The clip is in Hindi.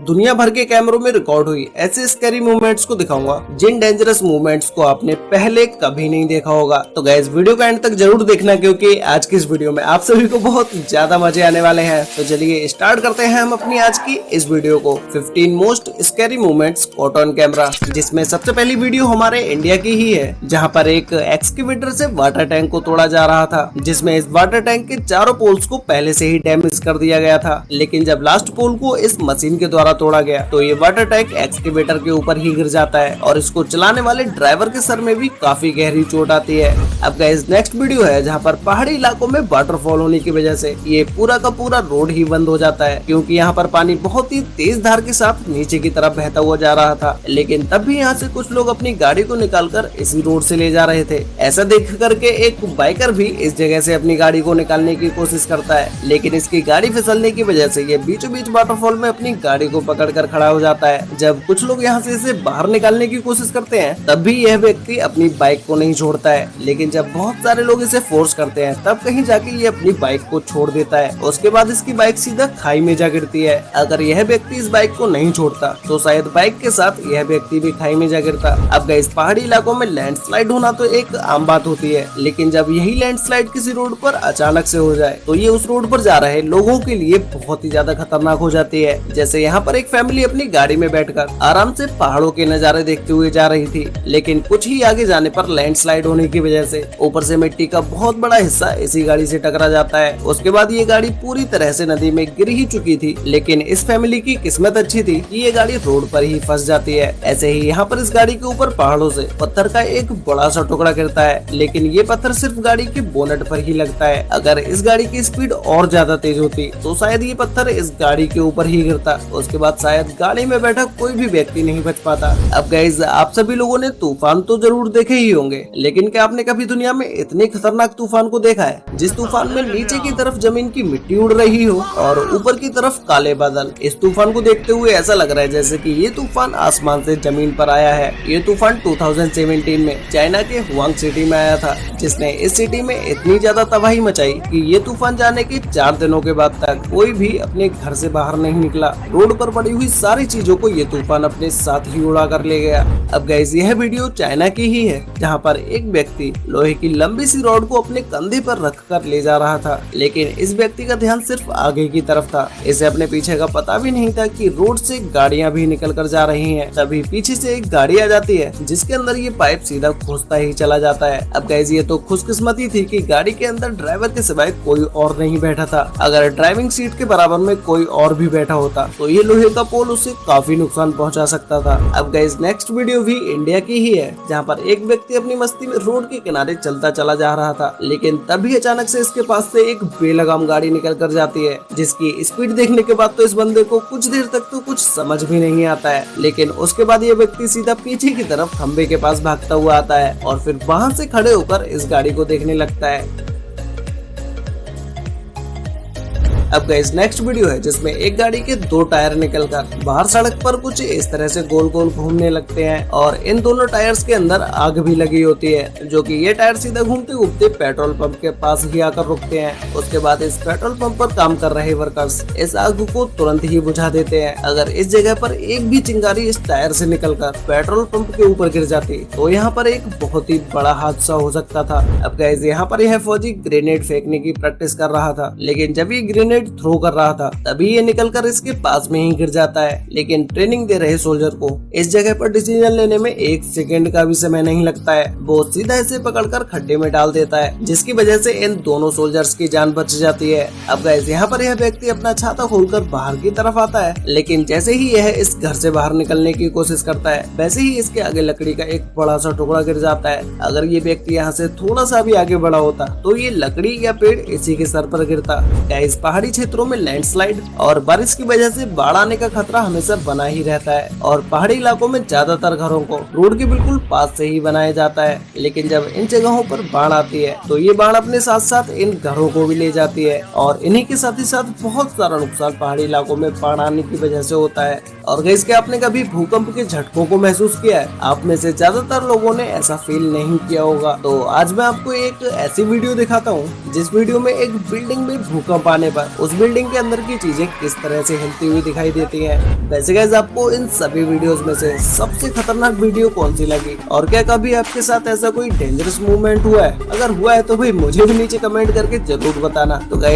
दुनिया भर के कैमरों में रिकॉर्ड हुई ऐसे स्कैरी मूवमेंट्स को दिखाऊंगा जिन डेंजरस मूवमेंट्स को आपने पहले कभी नहीं देखा होगा। तो गाइस वीडियो का एंड तक जरूर देखना क्योंकि आज की इस वीडियो में आप सभी को बहुत ज्यादा मजे आने वाले हैं। तो चलिए स्टार्ट करते हैं हम अपनी आज की इस वीडियो को 15 most scary movements caught on camera, जिसमें सबसे पहली वीडियो हमारे इंडिया की ही है जहाँ पर एक एक्सकेवेटर से वाटर टैंक को तोड़ा जा रहा था, जिसमें इस वाटर टैंक के चारों पोल्स को पहले से ही डैमेज कर दिया गया था। लेकिन जब लास्ट पोल को इस मशीन के द्वारा तोड़ा गया तो ये वाटर टैंक एक्सकेवेटर के ऊपर ही गिर जाता है और इसको चलाने वाले ड्राइवर के सर में भी काफी गहरी चोट आती है। अब गाइस नेक्स्ट वीडियो है जहाँ पर पहाड़ी इलाकों में वाटरफॉल होने की वजह से ये पूरा का पूरा रोड ही बंद हो जाता है, क्योंकि यहाँ पर पानी बहुत ही तेज धार के साथ नीचे की तरफ बहता हुआ जा रहा था। लेकिन तब भी यहाँ से कुछ लोग अपनी गाड़ी को निकालकर इसी रोड से ले जा रहे थे। ऐसा देख करके एक बाइकर भी इस जगह से अपनी गाड़ी को निकालने की कोशिश करता है, लेकिन इसकी गाड़ी फिसलने की वजह से ये बीचों बीच वाटरफॉल में अपनी गाड़ी को पकड़कर खड़ा हो जाता है। जब कुछ लोग यहाँ से इसे बाहर निकालने की कोशिश करते हैं तब भी यह व्यक्ति अपनी बाइक को नहीं छोड़ता है, लेकिन जब बहुत सारे लोग इसे फोर्स करते हैं तब कहीं जाके ये अपनी बाइक को छोड़ देता है। उसके बाद इसकी बाइक सीधा खाई में जा गिरती है। अगर यह व्यक्ति इस बाइक को नहीं छोड़ता तो शायद बाइक के साथ यह व्यक्ति भी खाई में जा गिरता। अब गाइस पहाड़ी इलाकों में लैंडस्लाइड होना तो एक आम बात होती है, लेकिन जब यही लैंडस्लाइड किसी रोड पर अचानक से हो जाए तो ये उस रोड पर जा रहे लोगों के लिए बहुत ही ज्यादा खतरनाक हो जाती है। जैसे यहाँ पर एक फैमिली अपनी गाड़ी में बैठकर आराम से पहाड़ों के नजारे देखते हुए जा रही थी, लेकिन कुछ ही आगे जाने पर लैंडस्लाइड होने की वजह से ऊपर से मिट्टी का बहुत बड़ा हिस्सा इसी गाड़ी से टकरा जाता है। उसके बाद ये गाड़ी पूरी तरह से नदी में गिर ही चुकी थी, लेकिन इस फैमिली की किस्मत अच्छी थी कि ये गाड़ी रोड पर ही फंस जाती है। ऐसे ही यहाँ पर इस गाड़ी के ऊपर पहाड़ों से पत्थर का एक बड़ा सा टुकड़ा गिरता है, लेकिन ये पत्थर सिर्फ गाड़ी के बोनट पर ही लगता है। अगर इस गाड़ी की स्पीड और ज्यादा तेज होती तो शायद ये पत्थर इस गाड़ी के ऊपर ही गिरता। उसके बाद शायद गाड़ी में बैठा कोई भी व्यक्ति नहीं बच पाता। अब गाइस आप सभी लोगों ने तूफान तो जरूर देखे ही होंगे, लेकिन क्या आपने कभी दुनिया में इतने खतरनाक तूफान को देखा है जिस तूफान में नीचे की तरफ जमीन की मिट्टी उड़ रही हो और ऊपर की तरफ काले बादल। इस तूफान को देखते हुए ऐसा लग रहा है जैसे कि ये तूफान आसमान से जमीन पर आया है। ये तूफान 2017 में चाइना के हुआंग सिटी में आया था, जिसने इस सिटी में इतनी ज्यादा तबाही मचाई कि ये तूफान जाने के 4 दिनों के बाद तक कोई भी अपने घर से बाहर नहीं निकला। रोड पर पड़ी हुई सारी चीजों को ये तूफान अपने साथ ही उड़ा कर ले गया। अब गाइस यह वीडियो चाइना की ही है जहाँ पर एक व्यक्ति लोहे की लंबी सी रॉड को अपने कंधे पर रख कर ले जा रहा था, लेकिन इस व्यक्ति का ध्यान सिर्फ आगे की तरफ था। इसे अपने पीछे का पता भी नहीं था कि रोड से गाड़ियां भी निकल कर जा रही हैं। तभी पीछे से एक गाड़ी आ जाती है जिसके अंदर ये पाइप सीधा घुसता ही चला जाता है। अब गाइस ये तो खुशकिस्मती थी कि गाड़ी के अंदर ड्राइवर के सिवाय कोई और नहीं बैठा था। अगर ड्राइविंग सीट के बराबर में कोई और भी बैठा होता तो ये लोहे का पोल उसे काफी नुकसान पहुंचा सकता था। अब गाइस नेक्स्ट वीडियो भी इंडिया की ही है जहाँ पर एक व्यक्ति अपनी मस्ती में रोड के किनारे चलता चला जा रहा था, लेकिन तभी अचानक से इसके पास से एक बेलगाम गाड़ी निकल कर जाती है, जिसकी स्पीड देखने के बाद तो इस बंदे को कुछ देर तक तो कुछ समझ भी नहीं आता है। लेकिन उसके बाद ये व्यक्ति सीधा पीछे की तरफ खंबे के पास भागता हुआ आता है और फिर वहाँ से खड़े होकर इस गाड़ी को देखने लगता है। अब गाइस नेक्स्ट वीडियो है जिसमें एक गाड़ी के 2 टायर निकलकर बाहर सड़क पर कुछ इस तरह से गोल गोल घूमने लगते हैं और इन दोनों टायर्स के अंदर आग भी लगी होती है, जो कि ये टायर सीधा घूमते घूमते पेट्रोल पंप के पास ही आकर रुकते हैं। उसके बाद इस पेट्रोल पंप पर काम कर रहे वर्कर्स इस आग को तुरंत ही बुझा देते हैं। अगर इस जगह पर एक भी चिंगारी इस टायर से निकलकर पेट्रोल पंप के ऊपर गिर जाती तो यहाँ पर एक बहुत ही बड़ा हादसा हो सकता था। अब गाइस यहाँ पर यह फौजी ग्रेनेड फेंकने की प्रैक्टिस कर रहा था, लेकिन जब ये ग्रेनेड थ्रो कर रहा था तभी ये निकलकर इसके पास में ही गिर जाता है। लेकिन ट्रेनिंग दे रहे सोल्जर को इस जगह पर डिसीजन लेने में 1 सेकंड का भी समय नहीं लगता है। वो सीधा इसे पकड़कर खड्डे में डाल देता है, जिसकी वजह से इन दोनों सोल्जर्स की जान बच जाती है। अब गाइस यहाँ पर यह व्यक्ति अपना छाता खोलकर बाहर की तरफ आता है, लेकिन जैसे ही यह इस घर से बाहर निकलने की कोशिश करता है वैसे ही इसके आगे लकड़ी का एक बड़ा सा टुकड़ा गिर जाता है। अगर ये व्यक्ति यहाँ से थोड़ा सा भी आगे बढ़ा होता तो ये लकड़ी या पेड़ इसी के सर पर गिरता। गाइस पहाड़ी क्षेत्रों में लैंडस्लाइड और बारिश की वजह से बाढ़ आने का खतरा हमेशा बना ही रहता है और पहाड़ी इलाकों में ज्यादातर घरों को रोड के बिल्कुल पास से ही बनाया जाता है। लेकिन जब इन जगहों पर बाढ़ आती है तो ये बाढ़ अपने साथ साथ इन घरों को भी ले जाती है और इन्हीं के साथ ही साथ बहुत सारा नुकसान पहाड़ी इलाकों में बाढ़ आने की वजह से होता है। और गाइस क्या आपने कभी भूकंप के झटकों को महसूस किया है? आप में से ज्यादातर लोगों ने ऐसा फील नहीं किया होगा। तो आज मैं आपको एक ऐसी वीडियो दिखाता हूँ जिस वीडियो में एक बिल्डिंग में भूकंप आने पर उस बिल्डिंग के अंदर की चीजें किस तरह से हिलती हुई दिखाई देती हैं। वैसे गाइस आपको इन सभी वीडियोस में से सबसे खतरनाक वीडियो कौन सी लगी और क्या कभी आपके साथ ऐसा कोई डेंजरस मूवमेंट हुआ है? अगर हुआ है तो भाई मुझे भी नीचे कमेंट करके जरूर बताना। तो गाइस